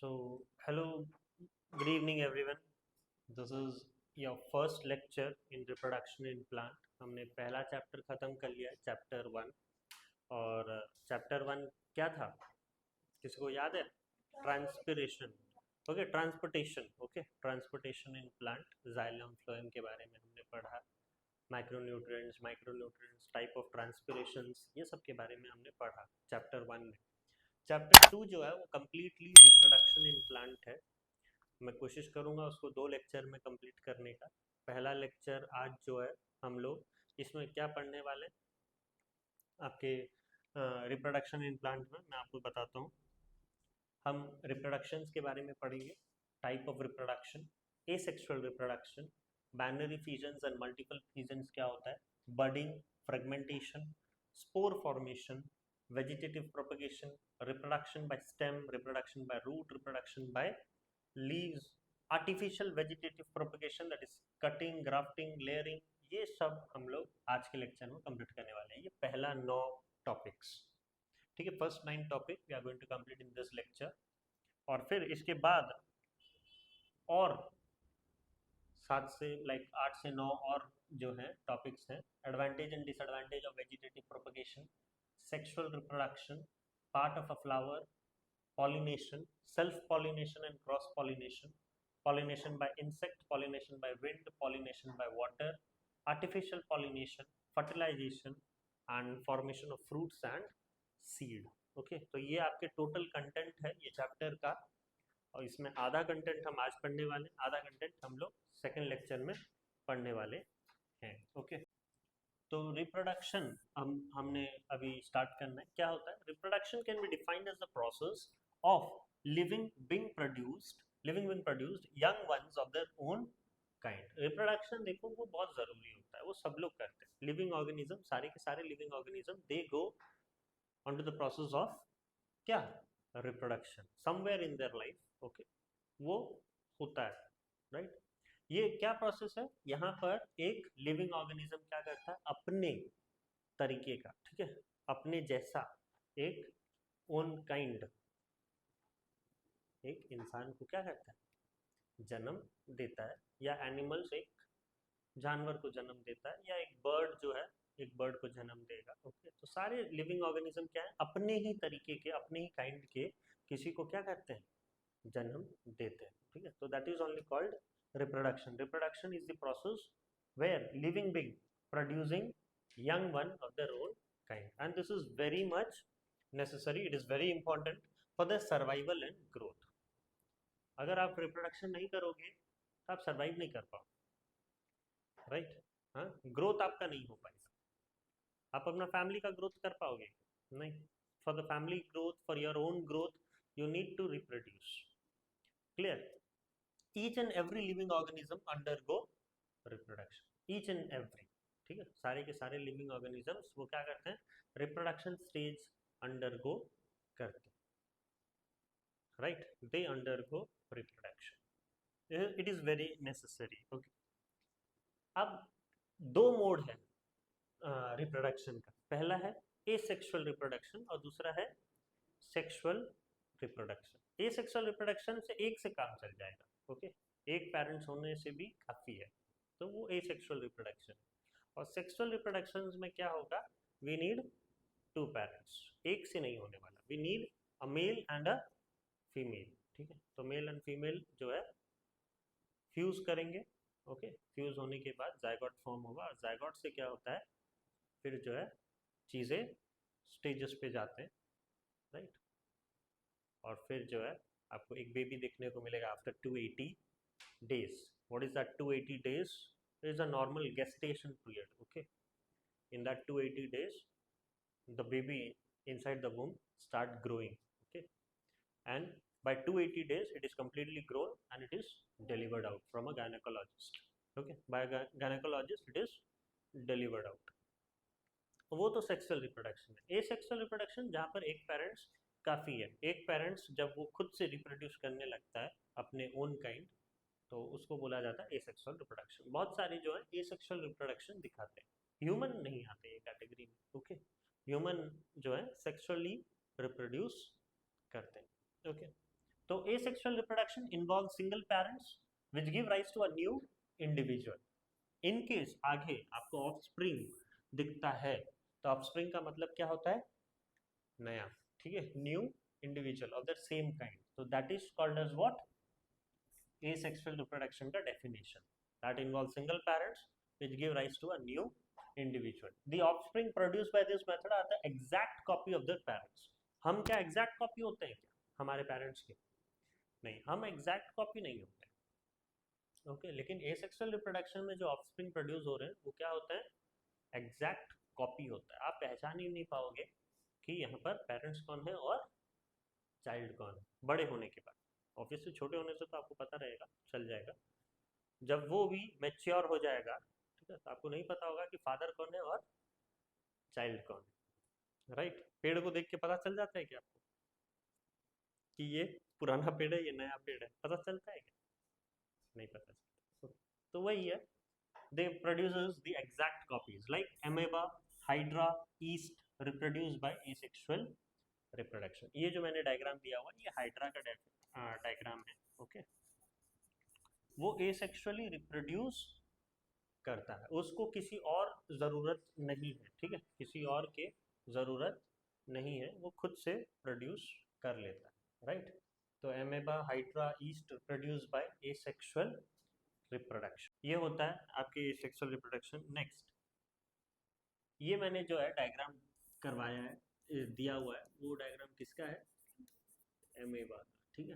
Hello, good evening everyone. This is your first lecture in reproduction in plant. हमने पहला chapter खत्म कर लिया है, चैप्टर वन। और चैप्टर वन क्या था, किसी को याद है? Transpiration, okay, transportation, okay, transportation in plant, xylem phloem के बारे में हमने पढ़ा। माइक्रोन्यूट्रिएंट्स, टाइप ऑफ ट्रांसपिरेशंस, ये सब के बारे में हमने पढ़ा चैप्टर वन में। चैप्टर टू जो है वो कम्प्लीटली रिप्रोडक्शन इन प्लांट है। मैं कोशिश करूंगा उसको 2 लेक्चर में कंप्लीट करने का। पहला लेक्चर आज जो है हम लोग इसमें क्या पढ़ने वाले हैं, आपके रिप्रोडक्शन इन प्लांट में मैं आपको बताता हूँ। हम रिप्रोडक्शंस के बारे में पढ़ेंगे, type of reproduction, asexual reproduction, binary fissions and multiple fissions क्या होता है, budding, fragmentation, spore formation, vegetative propagation, reproduction by stem, reproduction by root, reproduction by leaves, artificial vegetative propagation that is cutting, grafting, layering, ये सब हम लोग आज के lecture में कंप्लीट करने वाले हैं। ये पहला 9 टॉपिक्स, ठीक है, first 9 topic we are going to complete in this lecture. और फिर इसके बाद और 7 से 8 से 9 और जो है टॉपिक्स हैं। Advantage and disadvantage of vegetative propagation, sexual reproduction, part of a flower, pollination, self-pollination and cross-pollination, pollination by insect, pollination by wind, pollination by water, artificial pollination, fertilization and formation of fruits and seed. Okay, तो ये आपके total content है ये chapter का। और इसमें आधा content हम आज पढ़ने वाले हैं, आधा कंटेंट हम लोग सेकेंड लेक्चर में पढ़ने वाले हैं। ओके, तो रिप्रोडक्शन हमने अभी स्टार्ट करना है। क्या होता है reproduction? Can be defined as the process of living being produced young ones of their own kind. Reproduction देखो वो बहुत जरूरी होता है, वो सब लोग करते हैं। लिविंग ऑर्गेनिज्म, सारे के सारे living organism, they go on to the process of क्या, reproduction somewhere in their life. Okay, वो होता है, राइट। ये क्या प्रोसेस है, यहाँ पर एक लिविंग ऑर्गेनिज्म क्या करता है अपने तरीके का, ठीक है, अपने जैसा एक ओन काइंड, एक इंसान को क्या करता है, जन्म देता है। या एनिमल्स एक जानवर को जन्म देता है, या एक बर्ड जो है एक बर्ड को जन्म देगा। ओके, तो सारे लिविंग ऑर्गेनिज्म क्या है, अपने ही तरीके के, अपने ही काइंड के किसी को क्या करते हैं, जन्म देते हैं। ठीक है, तो that is only called reproduction. Reproduction is the process where living being producing young one of their own kind, and this is very much necessary. It is very important for their survival and growth. अगर आप reproduction नहीं करोगे तो आप survive नहीं कर पाओ, right. हाँ, ग्रोथ आपका नहीं हो पाएगा। आप अपना फैमिली का ग्रोथ कर पाओगे नहीं। For the family growth, for your own growth, you need to reproduce. Clear? each and every living organism undergo reproduction, each and every, ठीक है, सारे के सारे लिविंग ऑर्गेनिजम्स वो क्या करते हैं, रिप्रोडक्शन स्टेज अंडरगो करते हैं, right, they undergo reproduction, it is very necessary. Okay, अब 2 मोड है रिप्रोडक्शन का। पहला है एसेक्सुअल रिप्रोडक्शन और दूसरा है सेक्सुअल रिप्रोडक्शन। एसेक्सुअल रिप्रोडक्शन से एक से काम चल जाएगा, ओके, एक पेरेंट्स होने से भी काफी है, तो वो एसेक्सुअल रिप्रोडक्शन। और सेक्सुअल रिप्रोडक्शन में क्या होगा, वी नीड 2 पेरेंट्स, एक से नहीं होने वाला, we need a male and a female. ठीक है, तो मेल एंड फीमेल जो है फ्यूज करेंगे। ओके, फ्यूज होने के बाद जायगोट फॉर्म होगा, और जायगोट से क्या होता है, फिर जो है चीजें स्टेजेस पे जाते हैं, राइट। और फिर जो है आपको एक बेबी देखने को मिलेगा after 280 days. What is that 280 days? It is a normal gestation period. Okay, in that 280 days the baby inside the womb start growing. Okay, and by 280 days it is completely grown and it is delivered out from a gynecologist. Okay, by a gynecologist it is delivered out. वो तो sexual reproduction है। Asexual reproduction जहाँ पर एक parents काफ़ी है, एक parents जब वो खुद से रिप्रोड्यूस करने लगता है अपने ओन काइंड, तो उसको बोला जाता है एसेक्सुअल रिप्रोडक्शन। बहुत सारे जो है एसेक्सुअल रिप्रोडक्शन दिखाते हैं, ह्यूमन नहीं आते ये कैटेगरी में। ओके, ह्यूमन जो है सेक्सुअली रिप्रोड्यूस करते हैं। ओके, तो asexual reproduction involves single parents which give rise to a new individual. In case आगे आपको offspring दिखता है तो offspring का मतलब क्या होता है? नया, ठीक है, new individual of the same kind. So that is called as what? Asexual reproduction का definition. That involves single parents which give rise to a new individual. The offspring produced by this method are the exact copy of their parents. हम क्या exact copy होते हैं क्या हमारे parents के? नहीं, हम exact copy नहीं होते. ओके, लेकिन asexual reproduction में जो offspring produce हो रहे हैं वो क्या होता है? exact copy होता है. आप पहचान ही नहीं पाओगे कि यहाँ पर parents कौन है और child कौन है बड़े होने के बाद. ऑब्वियसली छोटे होने से तो आपको पता रहेगा, चल जाएगा. जब वो भी मैच्योर हो जाएगा, ठीक है, तो आपको नहीं पता होगा कि फादर कौन है और चाइल्ड कौन है. राइट? पेड़ को देख के पता चल जाता है क्या आपको कि ये पुराना पेड़ है, ये नया पेड़ है? पता चलता है क्या? नहीं पता चलता. तो वही है, they produces the exact copies like amoeba, hydra, yeast reproduced by asexual reproduction. ये जो मैंने डायग्राम दिया हुआ ये हाइड्रा का डायग्राम है. ओके, वो asexually reproduce करता है, उसको किसी और ज़रूरत नहीं है. ठीक है, किसी और के ज़रूरत नहीं है, वो खुद से प्रोड्यूस कर लेता है. राइट? तो amoeba, hydra, yeast produce by asexual reproduction. ये होता है आपके एसेक्सुअल रिप्रोडक्शन. नेक्स्ट, ये मैंने जो है डायग्राम करवाया है, दिया हुआ है, वो डायग्राम किसका है? एमेबा. ठीक है,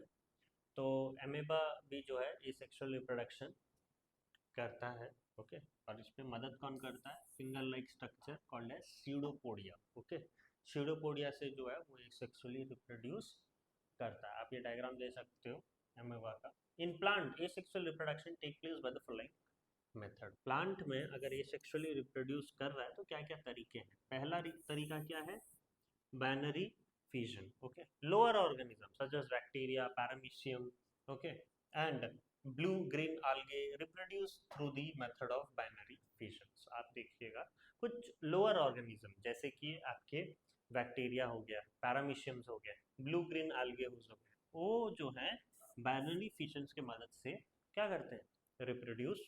तो एमेबा भी जो है एसेक्सुअल रिप्रोडक्शन करता है. ओके, और इसमें मदद कौन करता है? Finger like structure called as pseudopodia. Okay, pseudopodia से जो है वो सेक्सुअली रिप्रोड्यूस करता है. आप ये डायग्राम दे सकते हो एमेबा का. In plant asexual reproduction take place by the following method. Plant में अगर ये सेक्सुअली रिप्रोड्यूस कर रहा है तो क्या क्या तरीके हैं? पहला तरीका क्या है? Binary fission. Okay, lower organisms such as bacteria, paramecium, okay, and blue green algae reproduce through the method of binary fissions. आप देखिएगा कुछ lower organism जैसे कि आपके बैक्टीरिया हो गया, पैरामीशियम्स हो गया, ब्लू ग्रीन algae हो गया, वो जो है बाइनरी फिशंस के मदद से क्या करते हैं? रिप्रोड्यूस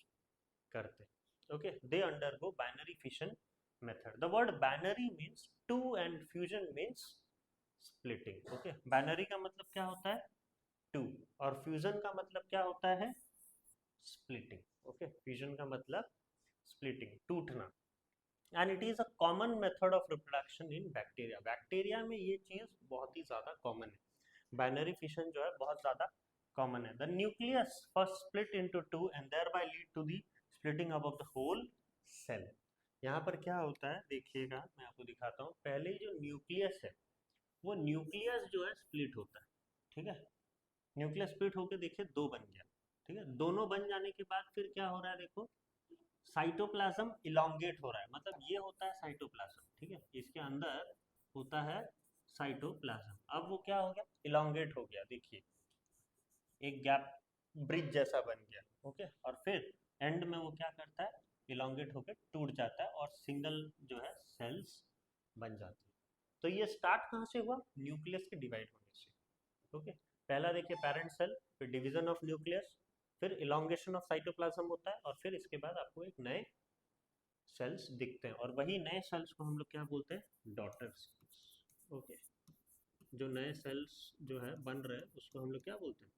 करते हैं. Okay, they undergo binary fission method. The word binary means two and fusion means splitting. Okay, binary का मतलब क्या होता है? टू, और फ्यूजन का मतलब क्या होता है? स्प्लिटिंग. ओके, फ्यूजन का मतलब स्प्लिटिंग, टूटना. And it is a common method of reproduction in bacteria. Bacteria में ये चीज बहुत ही ज्यादा कॉमन है. बाइनरी फिशन जो है बहुत ज्यादा कॉमन है. The nucleus first split into two and thereby lead to the splitting up of the whole cell. यहाँ पर क्या होता है देखिएगा, मैं आपको दिखाता हूँ. पहले जो न्यूक्लियस है वो न्यूक्लियस जो है स्प्लिट होता है. ठीक है, न्यूक्लियस स्प्लिट होकर देखिए दो बन गया. ठीक है, दोनों बन जाने के बाद फिर क्या हो रहा है? देखो, साइटोप्लाज्म इलोंगेट हो रहा है, मतलब ये होता है साइटोप्लाज्म. ठीक है, इसके अंदर होता है साइटोप्लाज्म. अब वो क्या हो गया? इलोंगेट हो गया. देखिए एक गैप ब्रिज जैसा बन गया. ओके, और फिर एंड में वो क्या करता है? इलोंगेट होकर टूट जाता है और सिंगल जो है सेल्स बन जाती है. तो ये स्टार्ट कहाँ से हुआ? न्यूक्लियस के डिवाइड होने से. ओके, पहला देखिए पेरेंट सेल, फिर डिवीजन ऑफ न्यूक्लियस, फिर इलोंगेशन ऑफ साइटोप्लाज्म होता है, और फिर इसके बाद आपको एक नए सेल्स दिखते हैं, और वही नए सेल्स को हम लोग क्या बोलते हैं? Daughter cells. ओके, जो नए सेल्स जो है बन रहे हैं उसको हम लोग क्या बोलते हैं?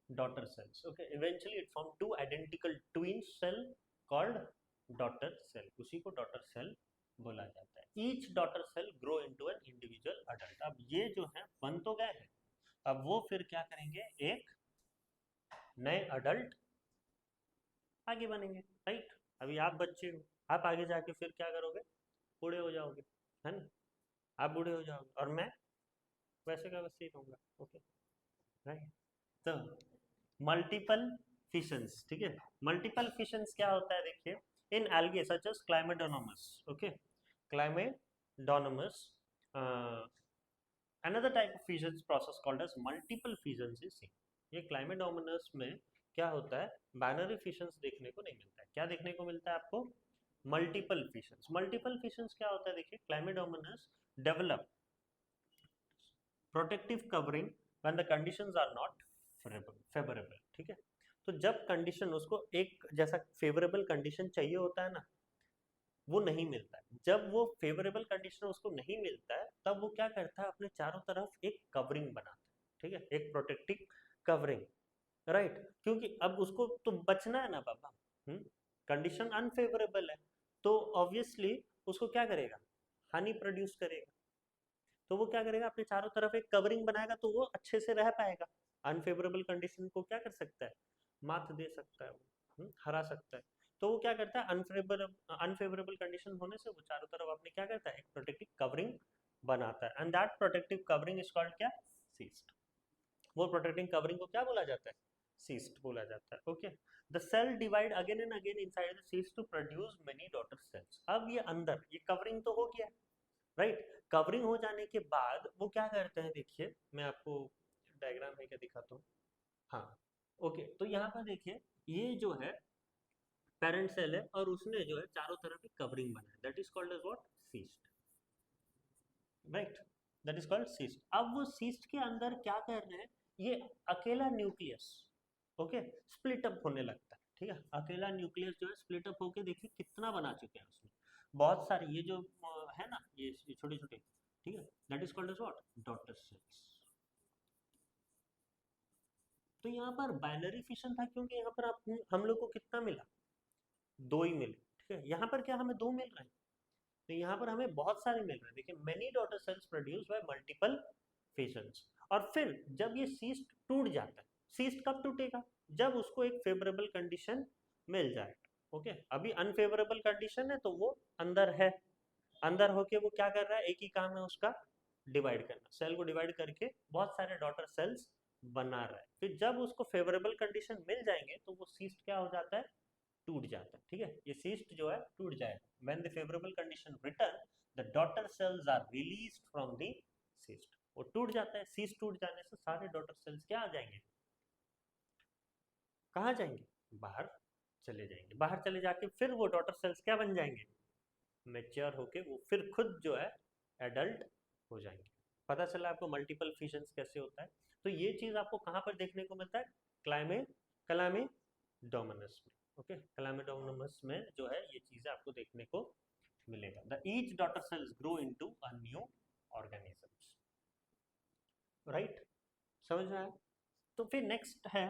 Daughter cells. Okay, eventually it form two identical twin cell called daughter cell. उसी को डॉटर सेल बोला जाता है. Each daughter cell grow into an individual adult. अब ये जो है बन तो गए हैं, अब वो फिर क्या करेंगे? एक नए अडल्ट आगे बनेंगे. राइट? अभी आप बच्चे हो, आप आगे जाके फिर क्या करोगे? बूढ़े हो जाओगे, है ना? आप बूढ़े हो जाओगे और मैं वैसे का वैसे ही रहूंगा. Okay, right? तो मल्टीपल फिशंस. ठीक है, मल्टीपल फिशंस क्या होता है? देखिए, in algae such as Chlamydomonas. Okay, Chlamydomonas, another type of fission process called as multiple fissions is seen. ये क्लाइमेडोमोनस में क्या होता है? बाइनरी फिशंस देखने को नहीं मिलता है. क्या देखने को मिलता है आपको? मल्टीपल फिशंस. मल्टीपल फिशंस क्या होता है? देखिए, Chlamydomonas develop protective covering when the conditions are not favourable, ठीक है। तो जब कंडीशन उसको एक जैसा फेवरेबल कंडीशन चाहिए होता है ना, वो नहीं मिलता है। जब वो फेवरेबल कंडीशन उसको नहीं मिलता है, तब वो क्या करता है, अपने चारों तरफ एक कवरिंग बनाता है, ठीक है, एक प्रोटेक्टिव कवरिंग, राइट। क्योंकि अब उसको तो बचना है ना बाबा, कंडीशन अनफेवरेबल है, तो ऑब्वियसली उसको क्या करेगा, हानि प्रोड्यूस करेगा। तो वो क्या करेगा, अपने चारों तरफ एक कवरिंग बनाएगा, तो वो अच्छे से रह पाएगा। अनफेवरेबल कंडीशन को क्या कर सकता है, मात दे सकता है, वो हरा सकता है। तो वो क्या करता है, अनफेवरेबल कंडीशन होने से वो चारों तरफ अपने क्या करता है, एक प्रोटेक्टिव कवरिंग बनाता है, and that protective covering is called क्या, सीस्ट। वो प्रोटेक्टिंग कवरिंग को क्या बोला जाता है, सीस्ट बोला जाता है, okay. The cell divide again and again inside the cyst to produce many daughter cells. अब ये अंदर ये कवरिंग तो हो गया, राइट। कवरिंग हो जाने के बाद वो क्या करते हैं, देखिए मैं आपको डायग्राम में क्या दिखाता हूँ। हाँ, ओके, तो यहाँ पर देखिए, ये जो है पेरेंट सेल है, और उसने जो है चारों तरफ एक कवरिंग बनाया, that is called as what, cyst, right. That is called cyst. अब वो सीस्ट के अंदर क्या कर रहे हैं, ये अकेला न्यूक्लियस, ओके, स्प्लिट अप होने लगता है, ठीक है। अकेला न्यूक्लियस जो है स्प्लिट अप होके देखिए कितना बना चुके हैं उसमें, बहुत सारे ये जो है ना, ये छोटे छोटे, ठीक है, that is called as what, daughter cells. तो यहाँ पर बाइनरी फिशन था, क्योंकि यहाँ पर आप हम लोग को कितना मिला, दो ही मिले, ठीक है। यहाँ पर क्या हमें दो मिल रहे हैं, तो यहाँ पर हमें बहुत सारे मिल रहे हैं। देखिए, many daughter cells produce by multiple fissions. और फिर जब ये सीस्ट टूट जाता है, सीस्ट कब टूटेगा, जब उसको एक फेवरेबल कंडीशन मिल जाए, ओके। अभी अनफेवरेबल कंडीशन है, तो वो अंदर है, अंदर होके वो क्या कर रहा है, एक ही काम है उसका, डिवाइड करना, सेल को डिवाइड करके बहुत सारे डॉटर सेल्स बना रहा है। फिर जब उसको फेवरेबल कंडीशन मिल जाएंगे, तो वो सीस्ट क्या हो जाता है, टूट जाता है, ठीक है। ये सीस्ट जो है टूट जाएगा। When the favourable condition return, the daughter cells are released from the cyst. वो टूट जाता है, सीस्ट टूट जाने से सारे डॉटर सेल्स क्या आ जाएंगे, कहाँ जाएंगे, बाहर चले जाएंगे। बाहर चले जाके फिर वो डॉटर सेल्स क्या बन जाएंगे, मैच्योर होके वो फिर खुद जो है एडल्ट हो जाएंगे। पता चला आपको मल्टीपल फिशंस कैसे होता है। तो ये चीज आपको कहाँ पर देखने को मिलता है, क्लाइमे क्लाइमेडोमोनास में, ओके। क्लाइमेडोमोनास में जो है ये चीजें आपको देखने को मिलेगा। The each daughter cells grow into a new organisms, right, समझ में आया। तो फिर नेक्स्ट है,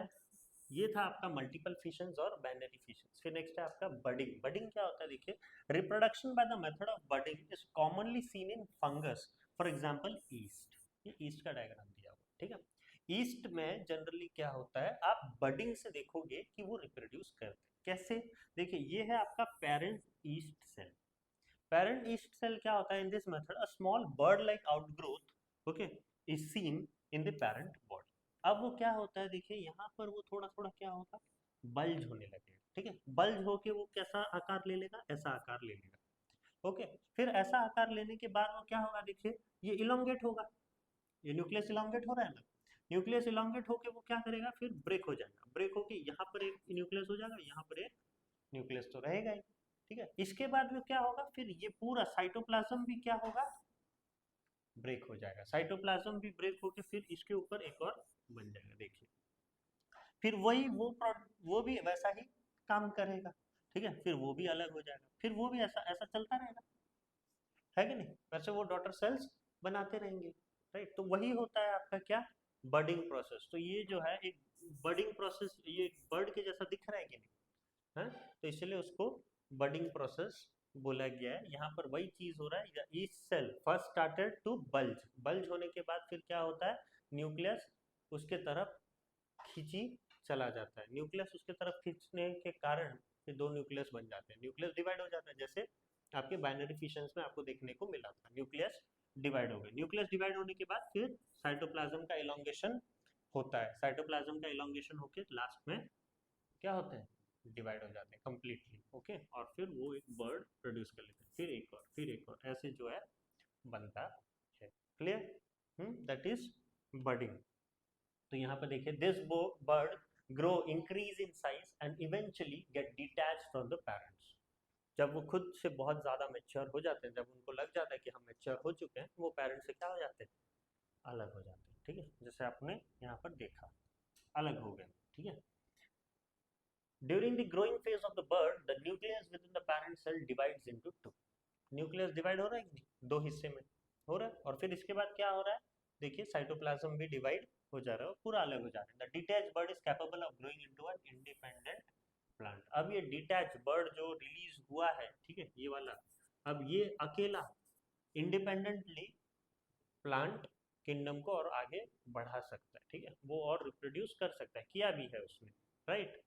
ये था आपका मल्टीपल फिशंस और बाइनरी फिशंस। फिर नेक्स्ट है आपका बडिंग। बडिंग क्या होता है, देखिए, reproduction by the method of budding is commonly seen in fungus, for example east. ये ईस्ट का डायग्राम दिया हुआ, ठीक है। ईस्ट में जनरली क्या होता है, आप बडिंग से देखोगे कि वो रिप्रोड्यूस करते हैं कैसे। देखिए, ये है आपका parent yeast cell. Parent yeast cell क्या होता है, in this method a small bud like outgrowth, okay, is seen in the parent body. अब वो क्या होता है, देखिए यहाँ पर वो थोड़ा थोड़ा क्या होगा, बल्ज होने लगेगा, ठीक है। बल्ज होके वो कैसा आकार ले लेगा, ऐसा आकार ले लेगा, ओके। फिर ऐसा आकार लेने के बाद वो क्या होगा, देखिए, ये इलोंगेट होगा, ये न्यूक्लियस इलोंगेट हो रहा है ना। न्यूक्लियस इलोंगेट होके वो क्या करेगा, फिर ब्रेक हो जाएगा, ब्रेक होके यहाँ पर एक न्यूक्लियस हो जाएगा, यहाँ पर एक न्यूक्लियस तो रहेगा ही, ठीक है। इसके बाद में क्या होगा, फिर ये पूरा साइटोप्लाज्म भी क्या होगा, ब्रेक हो जाएगा। साइटोप्लाज्म भी ब्रेक होके फिर इसके ऊपर एक और बन जाएगा, देखिए। फिर वही वो भी वैसा ही काम करेगा, ठीक है। फिर वो भी अलग हो जाएगा, फिर वो भी ऐसा ऐसा चलता रहेगा, है कि नहीं। वैसे वो डॉटर सेल्स बनाते रहेंगे, राइट। तो वही होता है आपका क्या, बर्डिंग प्रोसेस। तो ये जो है एक बर्डिंग प्रोसेस, ये बर्ड के जैसा दिख रहा है कि नहीं, है, तो इसलिए उसको बर्डिंग प्रोसेस बोला गया है। यहाँ पर वही चीज हो रहा है, each cell first started to bulge, bulge होने के बाद फिर क्या होता है, न्यूक्लियस उसके तरफ खींची चला जाता है। न्यूक्लियस उसके तरफ खींचने के कारण फिर दो न्यूक्लियस बन जाते हैं, न्यूक्लियस डिवाइड हो जाता है, जैसे आपके बाइनरी फिशंस में आपको देखने को मिला था, न्यूक्लियस डिवाइड हो गए। न्यूक्लियस डिवाइड होने के बाद फिर साइटोप्लाज्म का इलोंगेशन होता है, साइटोप्लाज्म का इलोंगेशन होकर लास्ट में क्या होते हैं, डिवाइड हो जाते हैं कंप्लीटली, ओके। और फिर वो एक बर्ड प्रोड्यूस कर लेते हैं, फिर एक और, फिर एक और, ऐसे जो है बनता है। Clear, that is budding. तो यहाँ पे देखिए, this bud grow increase in size and eventually get detach from the parents. जब वो खुद से बहुत ज्यादा मैच्योर हो जाते हैं, जब उनको लग जाता है कि हम मैच्योर हो चुके हैं, वो पेरेंट्स से क्या हो जाते हैं, अलग हो जाते हैं। ठीक है, जैसे आपने यहाँ पर देखा अलग हो गए, ठीक है। During the growing phase of the bud the nucleus within the parent cell divides into two. Nucleus divide हो रहा है कि नहीं, दो हिस्से में हो रहा है, और फिर इसके बाद क्या हो रहा है, देखिए साइटोप्लाज्म भी डिवाइड हो जा रहा है, पूरा अलग हो जा रहा है। The detached bird is capable of growing into an independent plant. अब ये डिटैच बर्ड जो रिलीज हुआ है, ठीक है, ये वाला, अब ये अकेला इंडिपेंडेंटली प्लांट किंगडम को और आगे बढ़ा सकता है, ठीक है, वो और रिप्रोड्यूस कर सकता है, किया भी है उसने, राइट।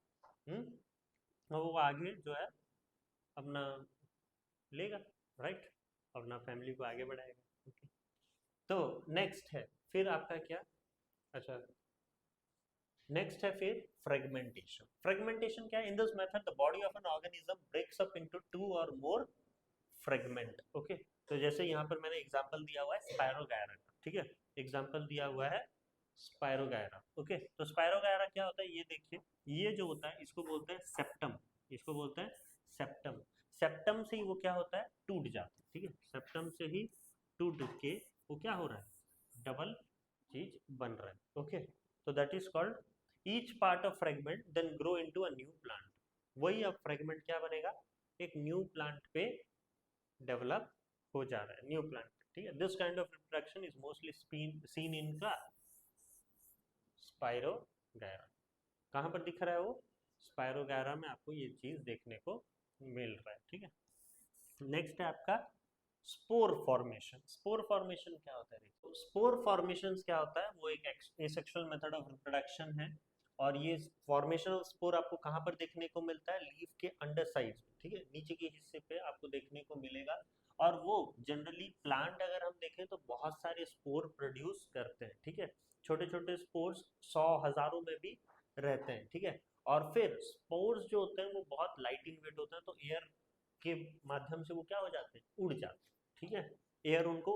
और वो आगे जो है अपना लेगा, राइट, अपना फैमिली को आगे बढ़ाएगा। okay? तो नेक्स्ट है फिर आपका क्या, अच्छा नेक्स्ट है फिर फ्रेगमेंटेशन। फ्रेगमेंटेशन क्या है, in this method the body of an organism breaks up into two और मोर फ्रेगमेंट। ओके, तो जैसे यहाँ पर मैंने एग्जांपल दिया हुआ है स्पायरोगायरा का, ठीक है, एग्जांपल दिया हुआ है स्पायरोगायरा। ओके, तो स्पायरोगायरा क्या होता है, ये देखिए, ये जो होता है इसको बोलते हैं सेप्टम, इसको बोलते हैं सेप्टम। सेप्टम से ही वो क्या होता है, टूट जाता है, ठीक है, सेप्टम से ही टूट के वो क्या हो रहा है, डबल चीज बन रहा है। ओके, तो that is called each part of fragment then grow into a new plant. वही अब फ्रेगमेंट क्या बनेगा, एक न्यू प्लांट पे डेवलप हो जा रहा है, न्यू प्लांट, ठीक है। This kind of reproduction is mostly seen in का स्पायरोगायरा। कहाँ पर दिख रहा है वो, स्पायरोगायरा में आपको ये चीज देखने को मिल रहा है, ठीक है। नेक्स्ट है आपका स्पोर फॉर्मेशन। स्पोर फॉर्मेशन क्या होता है, तो स्पोर फॉर्मेशन क्या होता है, वो एक एसेक्सुअल मेथड ऑफ रिप्रोडक्शन है, और ये फॉर्मेशन ऑफ स्पोर आपको कहाँ पर देखने को मिलता है, लीफ के अंडर साइड, ठीक है, नीचे के हिस्से पे आपको देखने को मिलेगा। और वो जनरली प्लांट अगर हम देखें तो बहुत सारे स्पोर प्रोड्यूस करते हैं, ठीक है, छोटे छोटे स्पोर्स 100 हजारों में भी रहते हैं, ठीक है। और फिर स्पोर्स जो होते हैं वो बहुत लाइट इन वेट होते हैं, तो एयर के माध्यम से वो क्या हो जाते हैं, उड़ जाते हैं, ठीक है, एयर उनको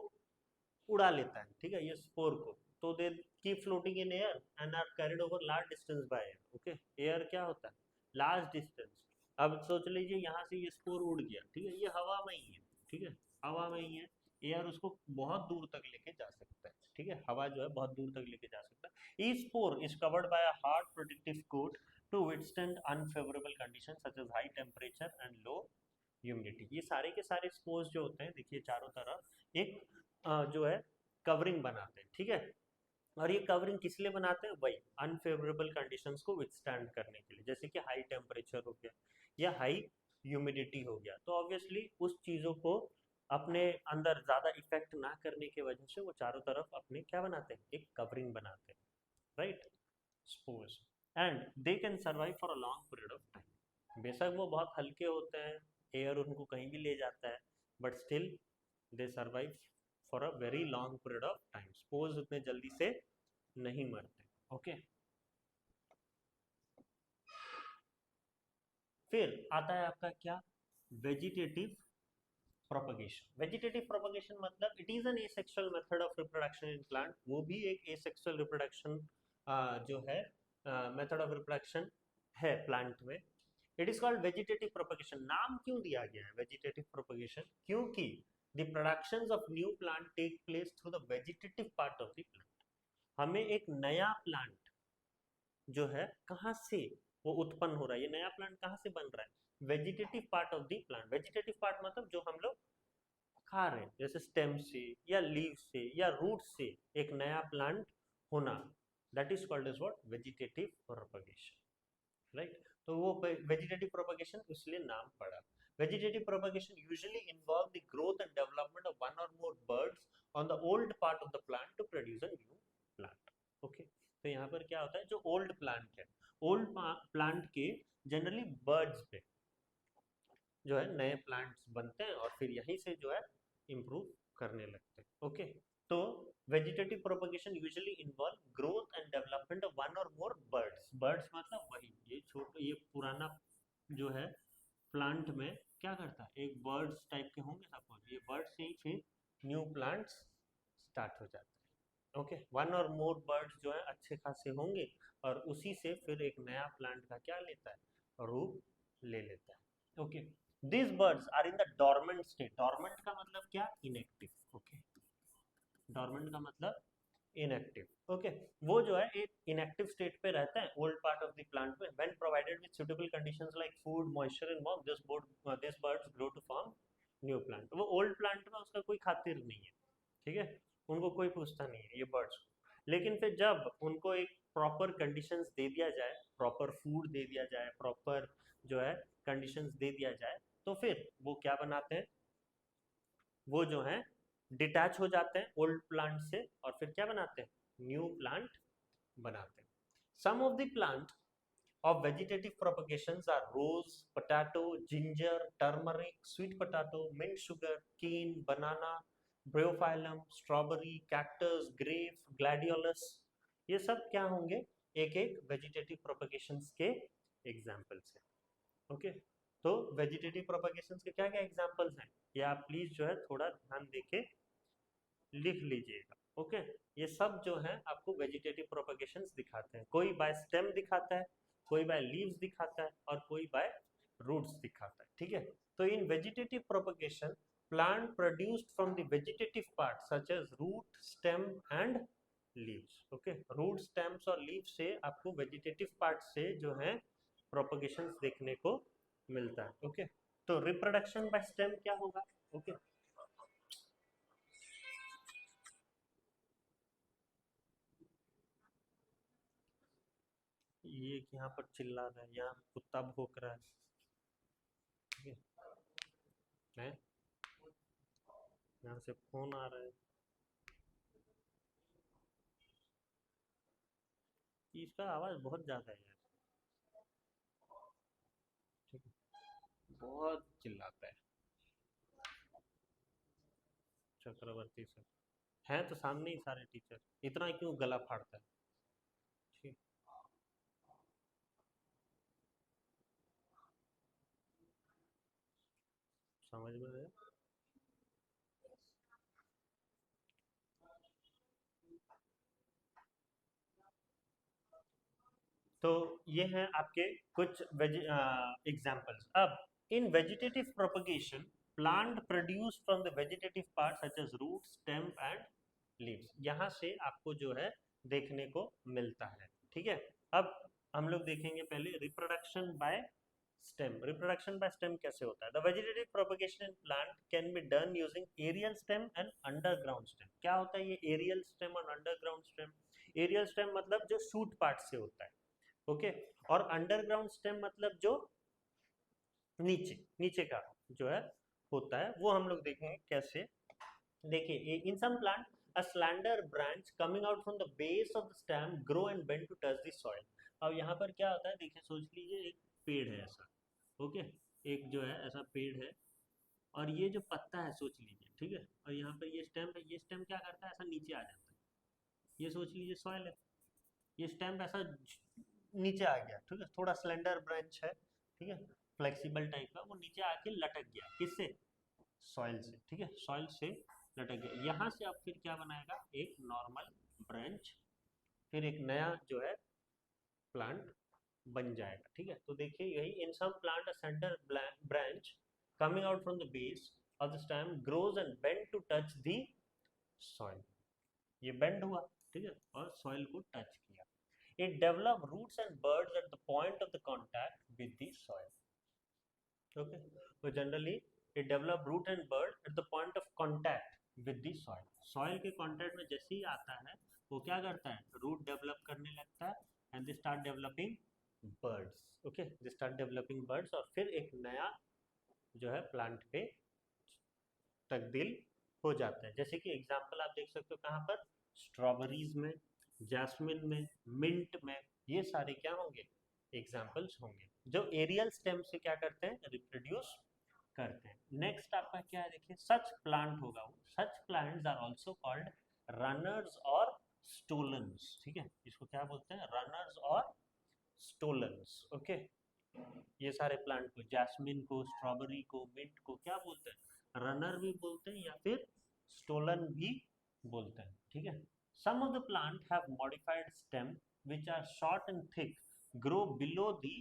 उड़ा लेता है, ठीक है, ये स्पोर को। तो they keep floating in air and are carried over large distance by air. Okay, air क्या होता है, लार्ज डिस्टेंस। अब सोच लीजिए यहाँ से ये स्पोर उड़ गया, ठीक है, ये हवा में ही है, ठीक है, हवा में ही है, एयर उसको बहुत दूर तक लेके जा सकता है, ठीक है, हवा जो है बहुत दूर तक लेके जा सकता है। Each spore is covered by a hard protective coat to withstand unfavourable conditions such as high temperature and low humidity. ये सारे के सारे स्पोर्स जो होते हैं, देखिए चारों तरफ एक जो है कवरिंग बनाते हैं, ठीक है। और ये कवरिंग किस लिए बनाते हैं, वही अनफेवरेबल कंडीशंस को विथस्टैंड करने के लिए, जैसे कि हाई टेम्परेचर हो गया या हाई ह्यूमिडिटी हो गया। तो ऑब्वियसली उस चीज़ों को अपने अंदर ज़्यादा इफेक्ट ना करने की वजह से वो चारों तरफ अपने क्या बनाते हैं, एक कवरिंग बनाते हैं, right, spores. And they can survive for a long period of time. बेशक वो बहुत हल्के होते हैं, एयर उनको कहीं भी ले जाता है, but still they survive for a very long period of time. Spores उतने जल्दी से नहीं मरते। ओके, फिर आता है आपका क्या, वेजिटेटिव प्रोपगेशन। वेजिटेटिव प्रोपगेशन मतलब it is an asexual method of reproduction in plant. वो भी एक एसेक्सुअल रिप्रोडक्शन जो है मेथड ऑफ रिप्रोडक्शन है प्लांट में। It is called vegetative propagation. नाम क्यों दिया गया है वेजिटेटिव प्रोपगेशन, क्योंकि the productions of new plant take place through the vegetative part of the plant. हमें एक नया प्लांट जो है कहाँ से वो उत्पन्न हो रहा है, ये नया प्लांट कहाँ से बन रहा है, vegetative part of the plant. Vegetative part मतलब जो हम लोग खा रहे हैं, जैसे स्टेम से या लीव से या रूट से एक नया प्लांट होना, that is called as what, vegetative propagation, right. तो वो वेजिटेटिव प्रोपगेशन इसलिए नाम पड़ा। Vegetative propagation usually involve the growth and development of one or more buds on the old part of the plant to produce a new plant. Okay, तो यहाँ पर क्या होता है, जो ओल्ड प्लांट है, ओल्ड प्लांट के जनरली बर्ड्स पे जो है नए प्लांट्स बनते हैं और फिर यहीं से जो है इम्प्रूव करने लगते हैं। ओके, तो vegetative propagation usually involve growth and development of one or more birds. Birds मतलब वही ये छोटे, ये पुराना जो है प्लांट में क्या करता है, एक बर्ड्स टाइप के होंगे सपोज, ये बर्ड्स से ही फिर न्यू प्लांट्स स्टार्ट हो जाते हैं। Okay, one or more birds जो है अच्छे खासे होंगे और उसी से फिर एक नया प्लांट का क्या लेता है, रूप ले लेता है। Okay, these birds are in the dormant state। dormant का मतलब क्या, inactive। ओके, dormant का मतलब इनएक्टिव। ओके, वो जो है एक इनएक्टिव स्टेट पे रहता है old part of the plant में। When provided with suitable conditions like food, moisture and warmth, this buds grow to form new plant. वो ओल्ड प्लांट में उसका कोई खातिर नहीं है, ठीक है, उनको कोई पूछता नहीं है ये बर्ड्स को। लेकिन फिर जब उनको एक प्रॉपर कंडीशंस दे दिया जाए, प्रॉपर फूड दे दिया जाए, प्रॉपर जो है कंडीशंस दे दिया जाए, तो फिर वो क्या बनाते हैं, वो जो है डिटैच हो जाते हैं ओल्ड प्लांट से और फिर क्या बनाते हैं, न्यू प्लांट बनाते हैं। Some of the plant of vegetative propagations are rose, potato, ginger, turmeric, sweet potato, mint sugar, cane, banana, bryophyllum, strawberry, cactus, grape, gladiolus। ये सब क्या होंगे, एक एक वेजिटेटिव प्रोपगेशंस के एग्जाम्पल्स हैं। ओके, तो वेजिटेटिव प्रोपगेशंस के क्या क्या एग्जाम्पल्स हैं, ये आप प्लीज जो है थोड़ा ध्यान देके लिख लीजिएगा। ओके, ये सब जो है आपको वेजिटेटिव प्रोपगेशंस दिखाते हैं। कोई बाय स्टेम दिखाता है, कोई बाय लीव्स दिखाता है और कोई बाय रूट्स दिखाता है, ठीक है। तो in vegetative propagation plant produced from the vegetative part such as root, stem and leaves. Okay, root, stems और लीव्स से आपको वेजिटेटिव पार्ट से जो है प्रोपगेशंस देखने को मिलता है। ओके, तो रिप्रोडक्शन बाय स्टेम क्या होगा। ओके, ये यहाँ पर चिल्ला रहा है, यहाँ कुत्ता भौंक रहा है, ठीक है, यहाँ से फोन आ रहा है, इसका आवाज बहुत ज्यादा है यार, ठीक है, बहुत चिल्लाता है। चक्रवर्ती सर हैं तो सामने ही सारे टीचर, इतना क्यों गला फाड़ता है, ठीक। समझ में आया। तो ये हैं आपके कुछ एग्जाम्पल्स। अब in vegetative propagation plant produce from the vegetative part such as root, stem and leaves, यहाँ से आपको जो है देखने को मिलता है, ठीक है। अब हम लोग देखेंगे पहले reproduction by stem. Reproduction by stem कैसे होता है। The vegetative propagation in plant can be done using aerial stem and underground stem. क्या होता है ये एरियल स्टेम और अंडरग्राउंड स्टेम। एरियल स्टेम मतलब जो शूट पार्ट से होता है, ओके, और अंडरग्राउंड स्टेम मतलब जो नीचे नीचे का जो है होता है, वो हम लोग देखेंगे कैसे। देखिए in some plant a slender branch coming out from the base of the stem grow and bend to touch the soil। अब यहाँ पर क्या होता है, देखिए सोच लीजिए एक पेड़ है ऐसा, ओके, एक जो है ऐसा पेड़ है और ये जो पत्ता है सोच लीजिए, ठीक है, और यहाँ पर ये स्टेम है, ये स्टेम क्या करता है, ऐसा नीचे आ जाता है, ये सोच लीजिए सॉइल है, ये स्टेम ऐसा नीचे आ गया, ठीक है, थोड़ा स्लेंडर ब्रांच है, ठीक है, फ्लेक्सिबल टाइप का, वो नीचे आके लटक गया, किससे, सॉइल से, ठीक है, सॉइल से लटक गया। यहाँ से आप फिर क्या बनाएगा, एक नॉर्मल ब्रांच, फिर एक नया जो है प्लांट बन जाएगा, ठीक है। तो देखिए यही in some plant a slender branch coming out from the base of the stem grows and bend to touch the soil, ये बेंड हुआ, ठीक है, और सॉइल को टच किया। It develop roots and buds at the point of the contact with the soil. Okay, तो generally it develop root and bud at the point of contact with the soil. Soil के contact में जैसे ही आता है वो क्या करता है, रूट डेवलप करने लगता है and they start developing birds. Okay, they start developing birds और फिर एक नया जो है प्लांट पे तब्दील हो जाता है। जैसे कि एग्जांपल आप देख सकते हो कहाँ पर, स्ट्रॉबेरीज में, जैस्मिन में, मिंट में, ये सारे क्या होंगे, एग्जांपल्स होंगे जो एरियल स्टेम से क्या करते हैं, रिप्रोड्यूस करते हैं। नेक्स्ट आपका क्या है, देखिए सच प्लांट होगा वो, such plants are also called runners और स्टोलन्स, ठीक है, इसको क्या बोलते हैं, रनर्स और स्टोलन्स। ओके, ये सारे प्लांट को, जैस्मिन को, स्ट्रॉबेरी को, मिंट को क्या बोलते हैं, रनर भी बोलते हैं या फिर स्टोलन भी बोलते हैं, ठीक है। Some of the plant have modified stem which are short and thick grow below the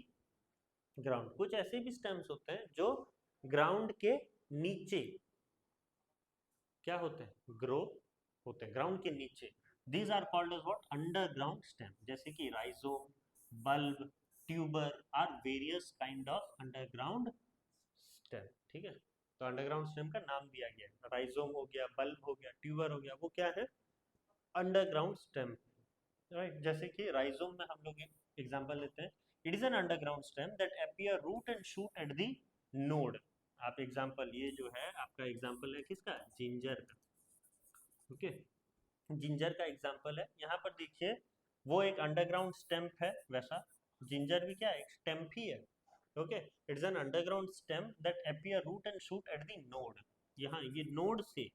ground. कुछ ऐसे भी स्टेम्स होते हैं जो ग्राउंड के नीचे क्या होते हैं, ग्रो होते हैं, ग्राउंड के नीचे। These are called as what, underground stem. जैसे कि rhizome, bulb, tuber are various kind of underground stem. ठीक है, तो अंडरग्राउंड स्टेम का नाम दिया गया है। राइजोम हो गया, बल्ब हो गया, ट्यूबर हो गया, वो क्या है, अंडरग्राउंड स्टेम, राइट। जैसे कि राइजोम में हम लोग एग्जांपल लेते हैं, it is an underground stem that appear root and shoot at the node. आप एग्जांपल, ये जो है आपका एग्जांपल है किसका, जिंजर का। ओके, जिंजर का एग्जांपल है, यहाँ पर देखिए वो एक अंडरग्राउंड स्टेम्प है, वैसा जिंजर भी क्या है, एक स्टेम्प ही है। Okay, it's an underground stem that appear root and shoot at the node. यहाँ ये नोड से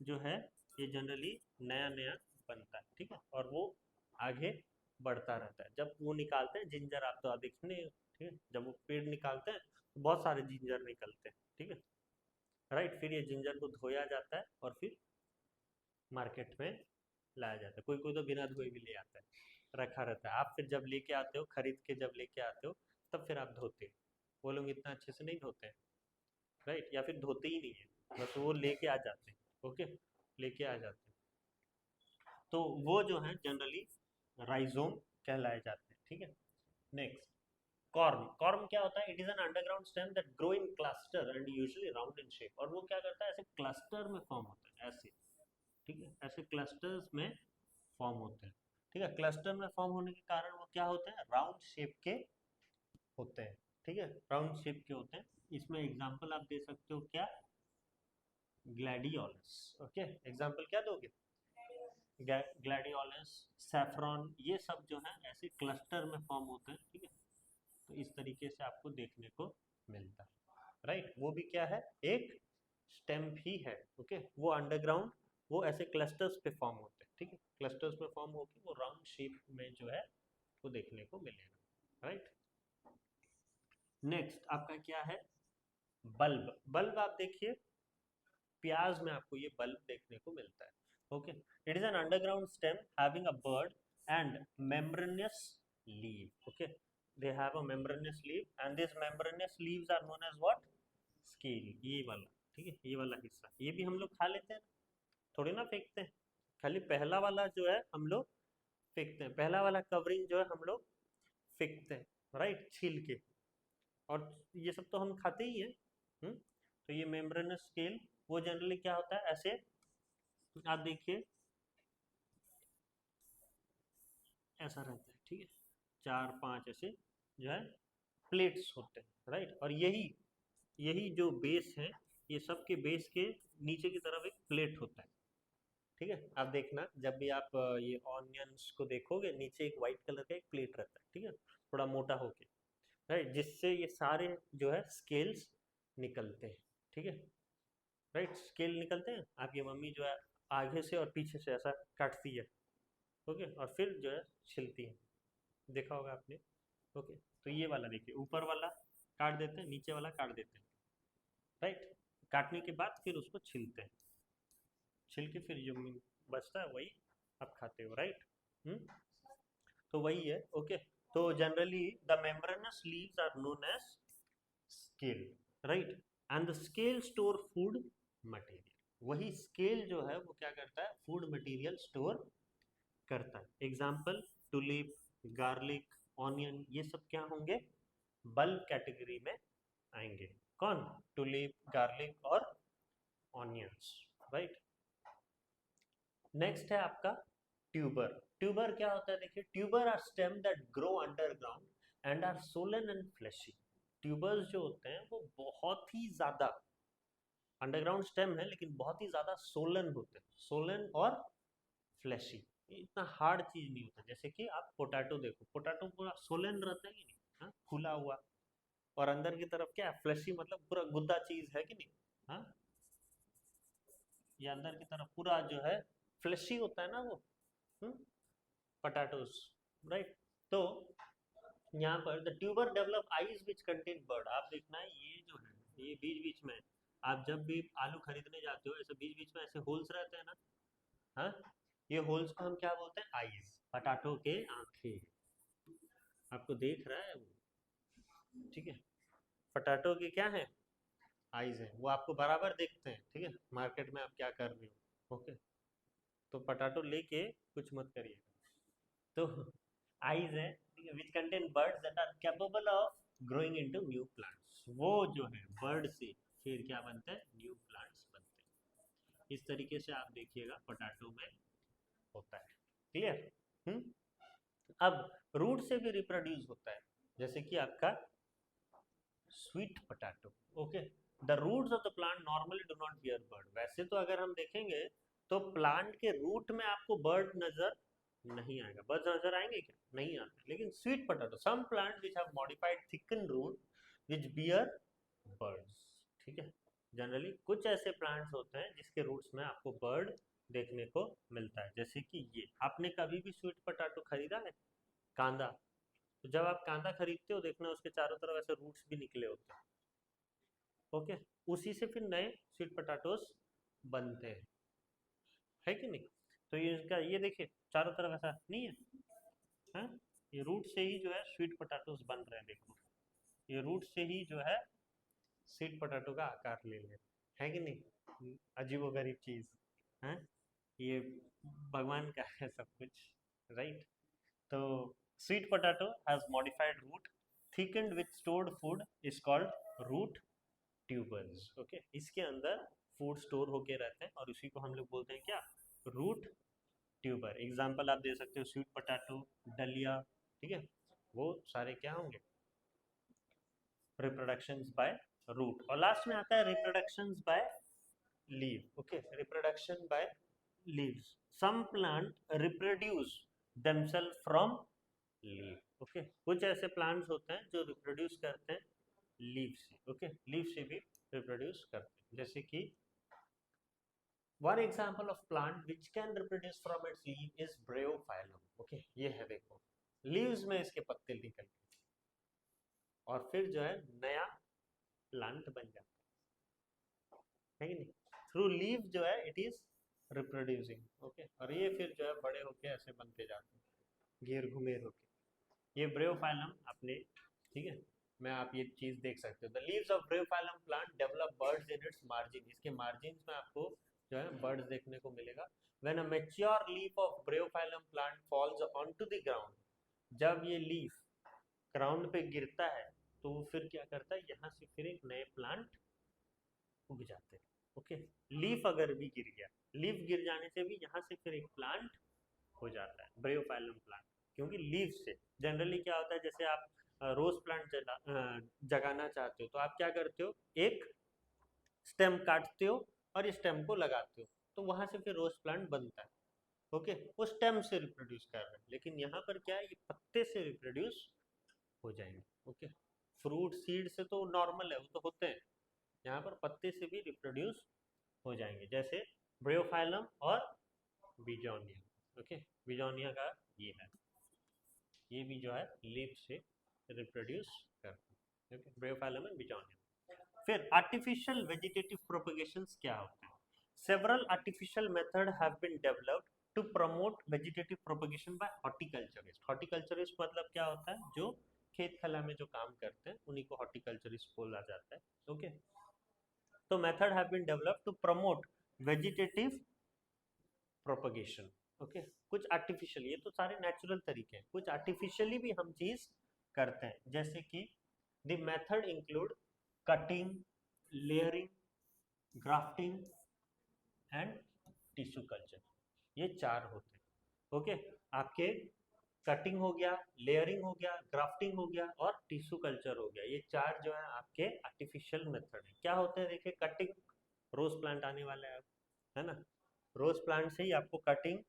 जो है ये जनरली नया नया बनता है, ठीक है, और वो आगे बढ़ता रहता है। जब वो निकालते हैं जिंजर, आप तो देखने, ठीक है, जब वो पेड़ निकालते हैं तो बहुत सारे जिंजर निकलते हैं, ठीक है, राइट। फिर ये जिंजर को धोया जाता है और फिर मार्केट में लाया जाता है। कोई कोई तो बिना धोए भी ले आता है, रखा रहता है। आप फिर जब लेके आते हो, खरीद के जब लेके आते हो, तब फिर आप धोते हो। वो लोग इतना अच्छे से नहीं धोते हैं, राइट, या फिर धोते ही नहीं है, बस वो लेके आ जाते हैं। ओके, लेके आ जाते हैं, तो वो जो है जनरली राइजोम कहलाए जाते हैं, ठीक है। Next, corm. कॉर्म क्या होता है, it is an underground stem that grow in cluster and usually round in shape. और वो क्या करता है, ऐसे क्लस्टर में फॉर्म होता है, ऐसे, ठीक है, ऐसे क्लस्टर्स में फॉर्म होते हैं, ठीक है। क्लस्टर में फॉर्म होने के कारण वो क्या होते हैं, राउंड शेप के होते हैं, ठीक है, राउंड शेप के होते हैं। इसमें एग्जांपल आप दे सकते हो क्या, ग्लैडियोलस। ओके, एग्जांपल क्या दोगे, ग्लैडियोलस, सैफरॉन, ये सब जो है ऐसे क्लस्टर में फॉर्म होते हैं, ठीक है। तो इस तरीके से आपको देखने को मिलता है, राइट। वो भी क्या है, एक स्टेम ही है। ओके, वो अंडरग्राउंड, वो ऐसे क्लस्टर्स पे फॉर्म होते हैं, ठीक है, क्लस्टर्स में फॉर्म होकर वो राउंड शेप में जो है वो देखने को मिलेगा, राइट। नेक्स्ट आपका क्या है, बल्ब। बल्ब आप देखिए, प्याज में आपको ये बल्ब देखने को मिलता है। Okay, it is an underground stem having a bird and membranous leaf. Okay, they have a membranous leaf and these membranous leaves are known as what, scale। ये वाला, ठीक है, ये वाला हिस्सा, ये भी हम लोग खा लेते हैं, थोड़ी ना फेंकते हैं। खाली पहला वाला जो है हम लोग फेंकते हैं, पहला वाला कवरिंग जो है हम लोग फेंकते हैं, राइट, छील के। और ये सब तो हम खाते ही हैं। तो ये मेम्ब्रेनस स्केल, वो जनरली क्या होता है, ऐसे आप देखिए ऐसा रहता है, ठीक है, चार पांच ऐसे जो है प्लेट्स होते हैं, राइट। और यही यही जो बेस है, ये सब के बेस के नीचे की तरफ एक प्लेट होता है, ठीक है। आप देखना जब भी आप ये ऑनियंस को देखोगे, नीचे एक वाइट कलर का एक प्लेट रहता है, ठीक है, थोड़ा मोटा होके, राइट, जिससे ये सारे जो है स्केल्स निकलते हैं, ठीक है, राइट। स्केल निकलते हैं, आपकी मम्मी जो है आगे से और पीछे से ऐसा काटती है, ओके, और फिर जो है छिलती है, देखा होगा आपने। ओके, तो ये वाला देखिए, ऊपर वाला काट देते हैं, नीचे वाला काट देते हैं, राइट। काटने के बाद फिर उसको छिलते हैं, छिल के फिर जो बचता है वही आप खाते हो, राइट। तो वही है। ओके, तो generally the membranous leaves are known as scale, right, and the scale store food material. वही स्केल जो है वो क्या करता है, फूड मटेरियल स्टोर करता है। एग्जाम्पल, टुलिप, गार्लिक, ऑनियन, ये सब क्या होंगे, बल्ब कैटेगरी में आएंगे। कौन, टुलिप, गार्लिक और ऑनियंस, राइट। नेक्स्ट है आपका ट्यूबर। ट्यूबर क्या होता है, देखिए, tuber are stem that grow underground and are swollen and fleshy. Tubers जो होते हैं वो बहुत ही ज्यादा अंडरग्राउंड स्टेम है, लेकिन बहुत ही ज्यादा सोलन होते हैं, सोलन और फ्लैशी। इतना हार्ड चीज नहीं होता। जैसे कि आप पोटैटो देखो, पोटैटो पूरा सोलन रहता है कि नहीं, हाँ, फूला हुआ, और अंदर की तरफ क्या है, फ्लैशी, मतलब पूरा गुद्दा चीज है कि नहीं, हाँ, ये अंदर की तरफ पूरा जो है फ्लैशी होता है ना वो, पोटैटोस, राइट। तो यहाँ पर the tuber develop eyes which contain bird. आप देखना है ये जो है ये बीच बीच में, आप जब भी आलू खरीदने जाते हो, ऐसे बीच बीच में ऐसे होल्स रहते हैं ना, हाँ, ये होल्स को हम क्या बोलते हैं, आईज, पोटैटो के आंखें। आपको देख रहा है वो, ठीक है, पोटैटो की क्या है, आईज है, वो आपको बराबर देखते हैं, ठीक है, मार्केट में आप क्या कर रहे हो। ओके, तो पोटैटो लेके कुछ मत करिए। तो आइज है, which contain buds that are capable of growing into new plants. वो जो है बर्ड से फिर क्या बनता है, न्यू प्लांट्स बनते हैं। इस तरीके से आप देखिएगा पोटैटो में होता है। क्लियर? अब रूट से भी रिप्रोड्यूस होता है, जैसे कि आपका sweet potato. Okay, the roots of the plant normally do not bear bud. वैसे तो अगर हम देखेंगे तो प्लांट के रूट में आपको बर्ड नजर नहीं आएगा। बर्ड नजर आएंगे क्या? नहीं आते। लेकिन sweet potato, some plant which have modified thicken root which bear buds. ठीक है, जनरली कुछ ऐसे प्लांट्स होते हैं जिसके रूट्स में आपको बर्ड देखने को मिलता है। जैसे कि ये, आपने कभी भी स्वीट पोटैटो खरीदा है, कांदा? तो जब आप कांदा खरीदते हो, देखना उसके चारों तरफ ऐसे रूट्स भी निकले होते हैं। ओके, उसी से फिर नए स्वीट पोटैटोस बनते हैं, है कि नहीं? तो ये इसका, ये देखिए चारों तरफ ऐसा नहीं है, हाँ? ये रूट से ही जो है स्वीट पोटैटोस बन रहे हैं। देखो, ये रूट से ही जो है स्वीट पोटैटो का आकार ले ले, है कि नहीं? अजीबो गरीब चीज है ये, भगवान का है सब कुछ, राइट? तो sweet potato has modified root thickened with stored food is called root tubers. Okay, इसके अंदर फूड स्टोर होके रहते हैं और उसी को हम लोग बोलते हैं क्या, रूट ट्यूबर। एग्जांपल आप दे सकते हो स्वीट पोटैटो, डलिया, ठीक है, वो सारे क्या होंगे, रिप्रोडक्शंस बाय रूट। और लास्ट में आता है reproductions by leave. Okay, reproduction by leaves. Some plant reproduce themselves from leave. Okay, कुछ ऐसे प्लांट्स होते हैं जो रिप्रोड्यूस करते हैं लीव से। ओके, लीव से भी रिप्रोड्यूस करते हैं। जैसे कि one example of plant which can reproduce from its leave is Bryophyllum. Okay, ये है, देखो लीव्स में इसके पत्ते निकल और फिर जो है नया प्लांट बन जाता है कि नहीं? थ्रू लीव जो है इट इज रिप्रोड्यूसिंग। ओके, और ये फिर जो है बड़े होके ऐसे बनते जाते हैं, घेर घुमेर होके। ये ब्रायोफाइलम अपने, ठीक है, मैं आप ये चीज देख सकते हो। The leaves of Bryophyllum plant develop buds in its margin. इसके मार्जिन में आपको जो है बर्ड्स देखने को मिलेगा। When a mature leaf of Bryophyllum plant falls onto the ground, जब ये लीफ ग्राउंड पे गिरता है तो वो फिर क्या करता है, यहाँ से फिर एक नए प्लांट उग जाते हैं। ओके, लीफ अगर भी गिर गया, लीफ गिर जाने से भी यहाँ से फिर एक प्लांट हो जाता है, ब्रायोफाइलम प्लांट। क्योंकि लीफ से जनरली क्या होता है, जैसे आप रोज प्लांट जगाना चाहते हो तो आप क्या करते हो, एक स्टेम काटते हो और स्टेम को लगाते हो, तो वहां से फिर रोज प्लांट बनता है। ओके, वो स्टेम से रिप्रोड्यूस कर रहे हैं। लेकिन यहाँ पर क्या है, ये पत्ते से रिप्रोड्यूस हो जाएंगे। ओके, फ्रूट सीड से तो नॉर्मल है, वो तो होते हैं, यहाँ पर पत्ते से भी रिप्रोड्यूस हो जाएंगे, जैसे ब्रायोफाइलम और बिजोनिया। ओके, बिजोनिया का ये है, ये भी जो है लीफ से रिप्रोड्यूस करते हैं। Okay, Bryophyllum and begonia. फिर आर्टिफिशियल वेजिटेटिव प्रोपगेशंस क्या होते हैं? Several artificial method have been developed to promote vegetative propagation by horticulturist. Horticulturist मतलब क्या होता है, जो खेत खला में जो काम करते हैं उन्हीं को हॉर्टिकल्चरिस्ट बोला जाता है। ओके, तो method have been developed to promote vegetative propagation. Okay, कुछ आर्टिफिशियल, ये तो सारे नेचुरल तरीके हैं, कुछ आर्टिफिशियली भी हम चीज करते हैं। जैसे कि the method include cutting, layering, grafting and tissue culture. ये चार होते हैं। ओके, आपके कटिंग हो गया, लेयरिंग हो गया, ग्राफ्टिंग हो गया और टिश्यू कल्चर हो गया। ये चार जो है आपके आर्टिफिशियल मेथड है। क्या होते हैं, देखिए कटिंग, रोज प्लांट आने वाला है ना, रोज प्लांट से ही आपको कटिंग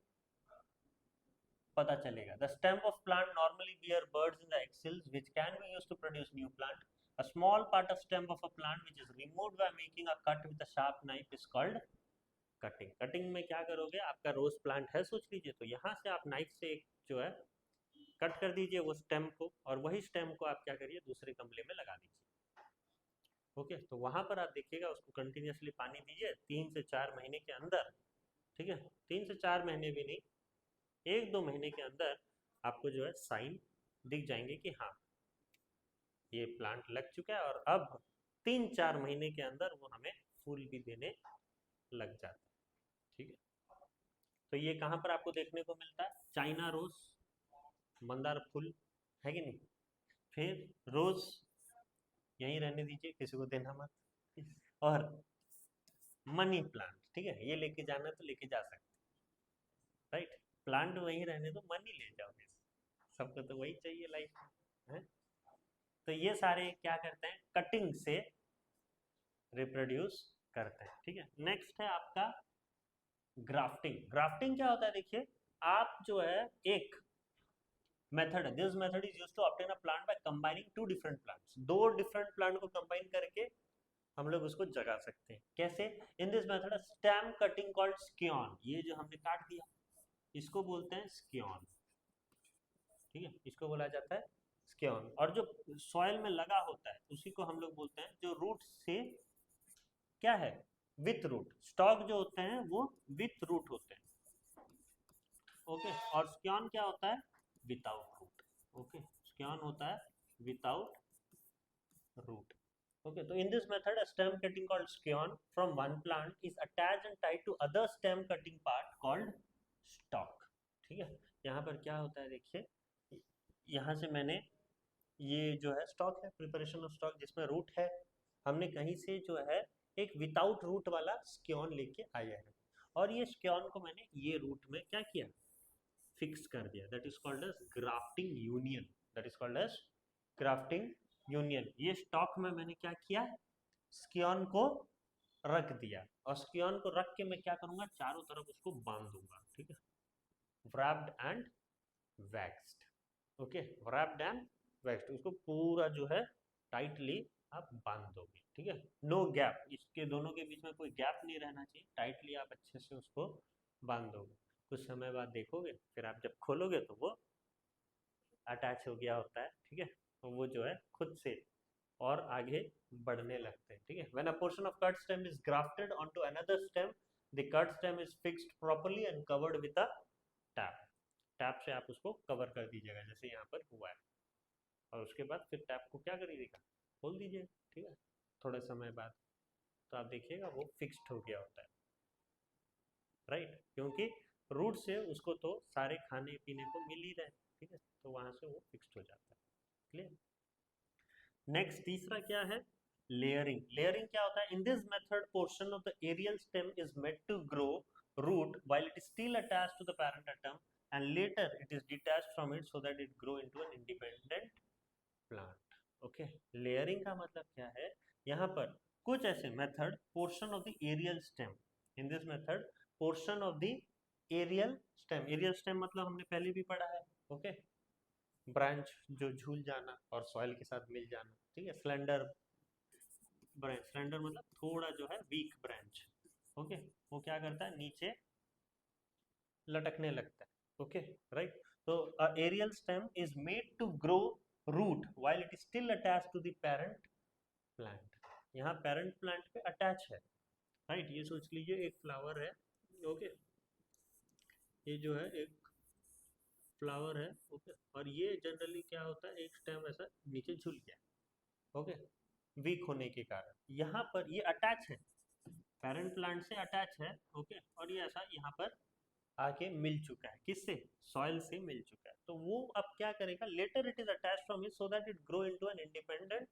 पता चलेगा। The stem of plant normally bear buds in the axils which can be used to produce new plant. A small part of stem of a plant which is removed by making a cut with a sharp knife is called cutting. Cutting में क्या करोगे, आपका rose plant है सोच लीजिए, तो यहाँ से आप नाइफ से एक जो है कट कर दीजिए वो स्टेम को, और वही स्टेम को आप क्या करिए, दूसरे गमले में लगा दीजिए। ओके, तो वहां पर आप देखिएगा, उसको कंटिन्यूसली पानी दीजिए 3 से 4 महीने के अंदर। ठीक है, 3 से 4 महीने भी नहीं, 1-2 महीने के अंदर आपको जो है साइन दिख जाएंगे कि हाँ ये प्लांट लग चुका है, और अब 3-4 महीने के अंदर वो हमें फूल भी देने लग जाता है। ठीक है, तो ये कहाँ पर आपको देखने को मिलता है? चाइना रोज, मंदार फूल, है कि नहीं? फिर रोज यहीं रहने दीजिए, किसी को देना मत। और मनी प्लांट, ठीक है, ये लेके जाना तो लेके जा सकते, राइट? प्लांट वहीं रहने दो, मनी ले जाओगे, सबको तो वही चाहिए लाइफ में, है? तो ये सारे क्या करते हैं? कटिंग से रिप्रोड्यूस करते हैं, ठीक है। नेक्स्ट है आपका ग्राफ्टिंग। ग्राफ्टिंग क्या होता है? देखिए, आप जो है एक मेथड है, this method is used to obtain a plant by combining two different plants. दो डिफरेंट प्लांट को कंबाइन करके हम लोग उसको जगा सकते हैं। कैसे? In this method stem cutting called scion, ये जो हमने काट दिया इसको बोलते हैं स्कियोन, ठीक है, इसको बोला जाता है स्कियोन। और जो सॉइल में लगा होता है उसी को हम लोग बोलते हैं, जो रूट से क्या है? With root. स्टॉक जो होते हैं वो विथ रूट होते हैं, ओके। और स्कियोन क्या होता है? Without root, okay. स्कियोन होता है without root, okay. So in this method a stem cutting called scion from one plant is attached and tied to other stem cutting part called stalk, ठीक है। यहाँ पर क्या होता है? देखिए, यहाँ से मैंने ये जो है स्टॉक है, प्रिपरेशन ऑफ स्टॉक, जिसमें रूट है, हमने कहीं से जो है एक विदाउट रूट वाला स्क्योन लेके आया है, और ये स्क्योन को मैंने ये रूट में क्या किया? फिक्स कर दिया। That is called as grafting union, that is called as grafting union. ये स्टॉक में मैंने क्या किया? स्क्योन को रख दिया, और स्क्योन को रख के मैं क्या करूंगा? चारों तरफ उसको बांध दूंगा, ठीक है। wrapped and vaxxed, okay, wrapped and vaxxed, उसको पूरा जो है टाइटली आप बांध दोगे, ठीक है। नो गैप, इसके दोनों के बीच में कोई गैप नहीं रहना चाहिए, टाइटली आप अच्छे से उसको बांध दोगे। कुछ समय बाद देखोगे, फिर आप जब खोलोगे तो वो अटैच हो गया होता है, ठीक है। तो वो जो है खुद से और आगे बढ़ने लगते हैं, ठीक है। When a portion of cut stem is grafted onto another stem, the cut stem is fixed properly and covered with a tap. Tap से आप उसको कवर कर दीजिएगा, जैसे यहाँ पर हुआ है, और उसके बाद फिर टैप को क्या करिएगा? खोल दीजिए, ठीक है, थोड़े समय बाद, तो आप देखिएगा वो फिक्स्ड हो गया होता है, राइट। क्योंकि रूट से उसको तो सारे खाने पीने को मिल ही रहे, ठीक है, तो वहां से वो फिक्स्ड हो जाता है, क्लियर। नेक्स्ट तीसरा क्या है? लेयरिंग। लेयरिंग क्या होता है? In this method portion of the aerial stem is made to grow root while it is still attached to the parent atom, and later it is detached from it so that it grow into an independent plant, okay. Layering का मतलब क्या है? यहाँ पर कुछ ऐसे method portion of the aerial stem, in this method portion of the aerial stem, aerial stem मतलब हमने पहले भी पढ़ा है, ओके। ब्रांच जो झूल जाना और सॉइल के साथ मिल जाना, ठीक है। स्लेंडर ब्रांच, स्लेंडर मतलब थोड़ा जो है वीक ब्रांच, ओके। वो क्या करता है? नीचे लटकने लगता है, ओके, राइट। तो aerial stem is made to grow root while it is still attached to the parent plant. यहाँ पेरेंट प्लांट पे अटैच है, राइट। ये सोच लीजिए एक फ्लावर है, ओके, ये जो है एक फ्लावर है, ओके, और ये जनरली क्या होता है? एक स्टेम ऐसा नीचे झुल गया, ओके, वीक होने के कारण। यहाँ पर ये अटैच है, पेरेंट प्लांट से अटैच है, ओके, और ये ऐसा यहाँ पर आके मिल चुका है, किससे? सॉइल से मिल चुका है। तो वो अब क्या करेगा? Later it is attach from it so that it grow into an independent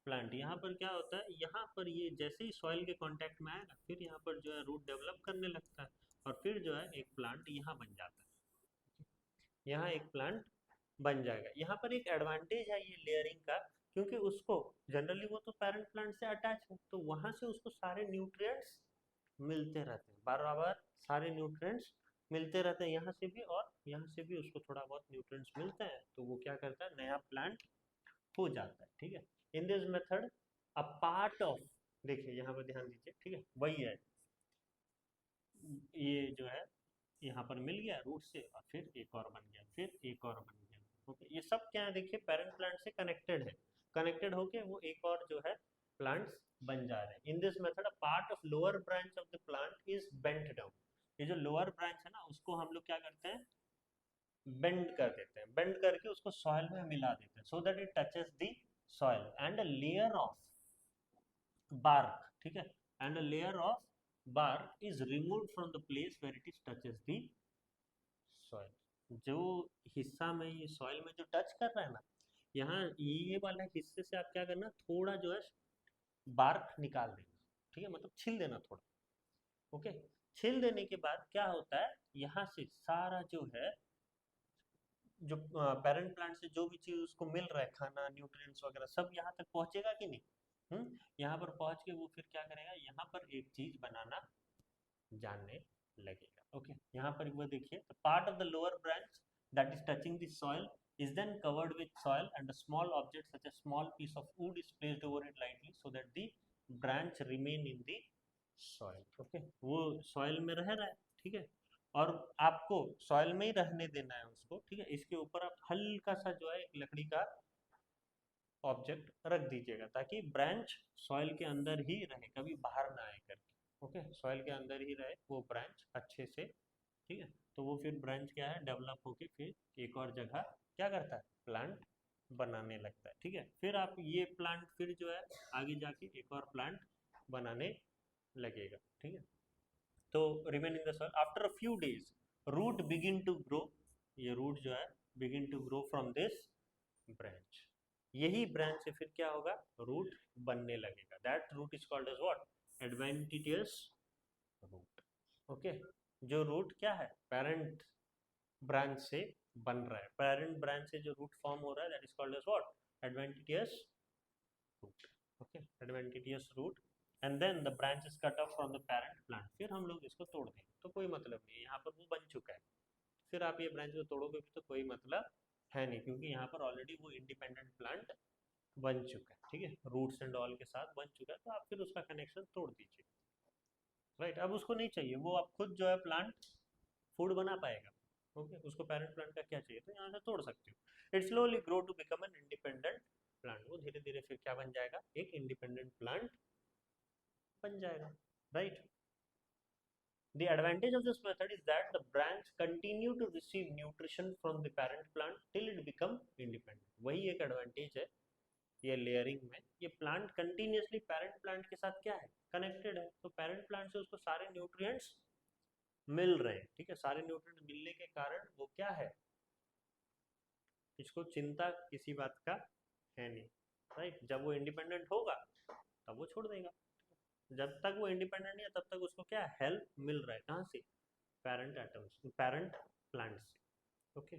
plant. यहाँ पर क्या होता है? यहाँ पर ये जैसे ही सॉइल के कांटेक्ट में आएगा, फिर यहाँ पर जो है रूट डेवलप करने लगता है, और फिर जो है एक प्लांट यहाँ बन जाता है, यहाँ एक प्लांट बन जाएगा। यहाँ पर एक एडवांटेज है ये लेयरिंग का, क्योंकि उसको जनरली वो तो पेरेंट प्लांट से अटैच है, तो वहां से उसको सारे न्यूट्रिएंट्स मिलते रहते हैं, बार बार सारे न्यूट्रिएंट्स मिलते रहते हैं, यहाँ से भी और यहाँ से भी उसको थोड़ा बहुत न्यूट्रिएंट्स मिलते हैं, तो वो क्या करता है? नया प्लांट हो जाता है, ठीक है। In this method a part of, देखिए यहाँ पर ध्यान दीजिए, ठीक है, वही है, ये जो है यहाँ पर मिल गया रूट से, और फिर एक और बन गया, फिर एक और बन गया, ओके। ये सब क्या है? देखिए पेरेंट प्लांट से कनेक्टेड है, कनेक्टेड होके वो एक और जो है प्लांट्स बन जा रहे हैं। इन this method a part of lower branch of the plant is bent down. ये जो लोअर ब्रांच है ना, उसको हम लोग क्या करते हैं? बेंड कर देते हैं, बेंड करके उसको सॉइल में मिला देते हैं, सो that it touches the soil and a layer of bark, ठीक है, and a layer of bark is removed from the place where it is touches the soil, जो हिस्सा में ये सॉइल में जो टच कर रहा है ना, यहाँ ये वाला हिस्से से आप क्या करना, थोड़ा जो है बार्क निकाल देना, ठीक है, मतलब छील देना थोड़ा। ओके, छील देने के बाद क्या होता है, यहाँ से सारा जो है, जो पेरेंट प्लांट से जो भी चीज उसको मिल रहा है, खाना, न्यूट्रिएंट्स वगैरह, सब यहाँ तक पहुंचेगा कि नहीं? यहाँ पर पहुंच के वो फिर क्या करेगा, यहाँ पर एक चीज बनाना जानने लगेगा। ओके, यहाँ पर वो देखिए, the part of the lower branch that is touching the soil is then covered with soil and a small object such as small piece of wood is placed over it lightly so that the branch remain in the soil. Okay, वो soil में रह रहा है, ठीक है, और आपको soil में ही रहने देना है उसको, ठीक है। इसके ऊपर आप हल्का सा जो है एक लकड़ी का ऑब्जेक्ट रख दीजिएगा ताकि ब्रांच सॉइल के अंदर ही रहे, कभी बाहर ना आए करके। ओके, सॉइल के अंदर ही रहे वो ब्रांच अच्छे से, ठीक है। तो वो फिर ब्रांच क्या है, डेवलप होके फिर एक और जगह क्या करता है, प्लांट बनाने लगता है, ठीक है। फिर आप ये प्लांट फिर जो है आगे जाके एक और प्लांट बनाने लगेगा, ठीक है। तो remain in the soil after a few days root begin to grow, ये रूट जो है begin to grow from this branch, यही ब्रांच से फिर क्या होगा, रूट बनने लगेगा। That root is called as what, adventitious root. Okay, जो रूट क्या है, पेरेंट ब्रांच से बन रहा है, पेरेंट ब्रांच से जो रूट फॉर्म हो रहा है, that is called as what, adventitious root. Okay, adventitious root, and then the branch is cut off from the parent plant, फिर हम लोग इसको तोड़ देंगे तो कोई मतलब नहीं है, यहाँ पर वो बन चुका है, फिर आप ये ब्रांच को तोड़ोगे भी तो कोई मतलब है नहीं, क्योंकि यहाँ पर ऑलरेडी वो इंडिपेंडेंट प्लांट बन चुका है, ठीक है, रूट्स एंड ऑल के साथ बन चुका है, तो आप फिर उसका कनेक्शन तोड़ दीजिए। राइट, अब उसको नहीं चाहिए, वो आप खुद जो है प्लांट फूड बना पाएगा। ओके, उसको पेरेंट प्लांट का क्या चाहिए, तो यहाँ से तोड़ सकते हो। It slowly grow to become an independent plant, वो धीरे धीरे फिर क्या बन जाएगा, एक इंडिपेंडेंट प्लांट बन जाएगा। Right, the advantage of this method is that the branch continue to receive nutrition from the parent plant till it become independent, वही एक एडवांटेज है ये लेयरिंग में, ये प्लांट कंटिन्यूसली पेरेंट प्लांट के साथ क्या है, कनेक्टेड है, तो पेरेंट प्लांट से उसको सारे न्यूट्रिएंट्स मिल रहे हैं, ठीक है, सारे न्यूट्रिएंट मिलने के कारण वो क्या है, इसको चिंता किसी बात का है नहीं। राइट, जब वो इंडिपेंडेंट होगा तब वो छोड़ देगा, जब तक वो इंडिपेंडेंट नहीं है तब तक उसको क्या हेल्प मिल रहा है, कहाँ से, पेरेंट एटम्स, पेरेंट प्लांट से। Okay,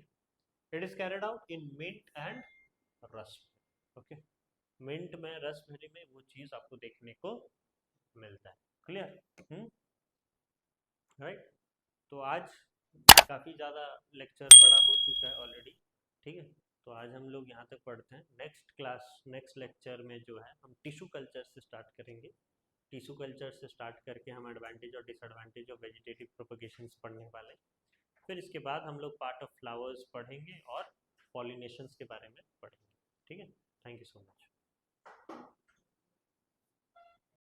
it is carried out in mint and rasp. Okay, mint में, रसबेरी में वो चीज आपको देखने को मिलता है। क्लियर? राइट, तो आज काफ़ी ज़्यादा लेक्चर बड़ा हो चुका है ऑलरेडी, ठीक है, तो आज हम लोग यहाँ तक पढ़ते हैं। नेक्स्ट क्लास, नेक्स्ट लेक्चर में जो है हम टिश्यू कल्चर से स्टार्ट करेंगे, टिश्यू कल्चर से स्टार्ट करके हम एडवांटेज और डिसएडवांटेज ऑफ वेजिटेटिव प्रोपगेशंस पढ़ने वाले, फिर इसके बाद हम लोग पार्ट ऑफ फ्लावर्स पढ़ेंगे और पॉलिनेशंस के बारे में पढ़ेंगे, ठीक है। Thank you so much.